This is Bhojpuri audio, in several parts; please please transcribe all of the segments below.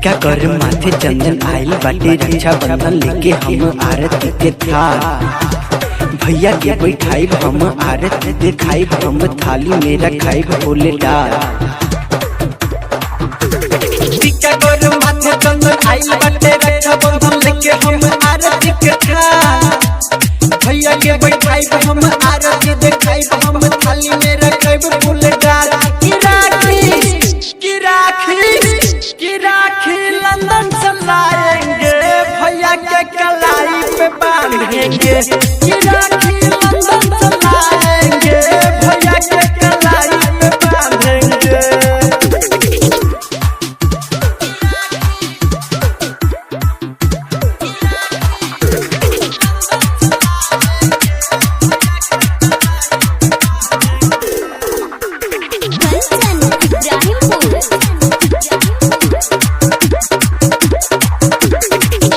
टीका कर माथे चंदन आइल बाटे रक्षा बंधन लेके हम आरती के थाल भैया के बैठाई हम आरती दिखाई हम थाली में रखाई बोले डाल। टीका कर माथे चंदन आइल बाटे रक्षा बंधन लेके हम आरती के थाल भैया के बैठाई हम आरती दिखाई हम थाली में रखाई बोले डाल। की राखी लंदन से लाएंगे भैया के कलाई पे बांधेंगे। की राखी लंदन से लाएंगे भैया के कलाई पे बांधेंगे।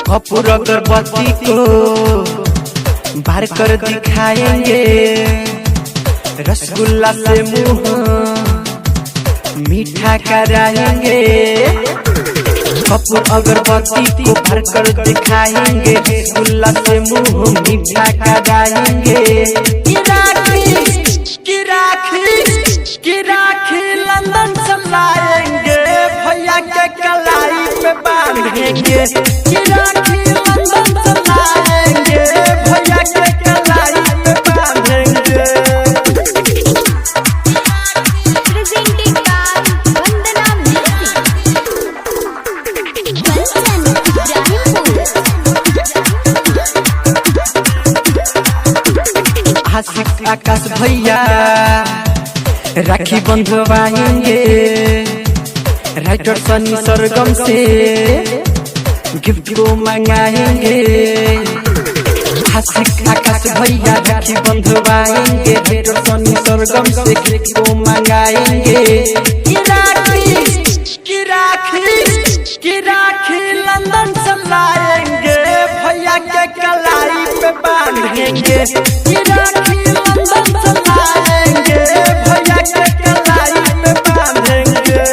कपूर अगरबत्ती को बाहर कर दिखाएंगे रसगुल्ला से मुंह मीठा कराएंगे। कपूर अगरबत्ती को बाहर कर दिखाएंगे रसगुल्ला से मुंह मीठा कराएंगे। की राखी लंदन से लाएंगे भैया के कलाई पे बांधेंगे। की राखी लंदन से लाएंगे भैया के कलाई पे बांधेंगे। Presented by Vandana music Kanchan Ibrahimpur. Ashiq Akash भैया राखी बंधवाएंगे राइटर सनी सरगम से गिफ्ट को मंगाएंगे। आशिक आकाश भैया राखी बंधवाएंगे राइटर सनी सरगम से गिफ्ट को मंगाएंगे। की राखी लंदन से लाएंगे भैया के कलाई पे बांधेंगे। की राखी लंदन से लाएंगे भैया के कलाई पे बांधेंगे।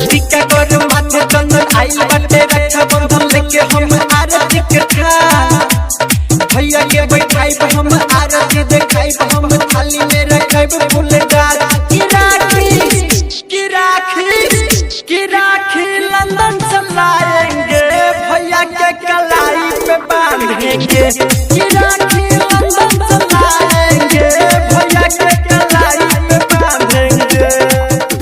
टीका कर माथे चंदन आइल बाटे रक्षा बंधन लेके हम आरती के थाल भैया के बैठाई हम आरती दिखाई हम थाली में रखाई फूल डाल। की राखी लंदन से लाएंगे भैया के कलाई पे बांधेंगे।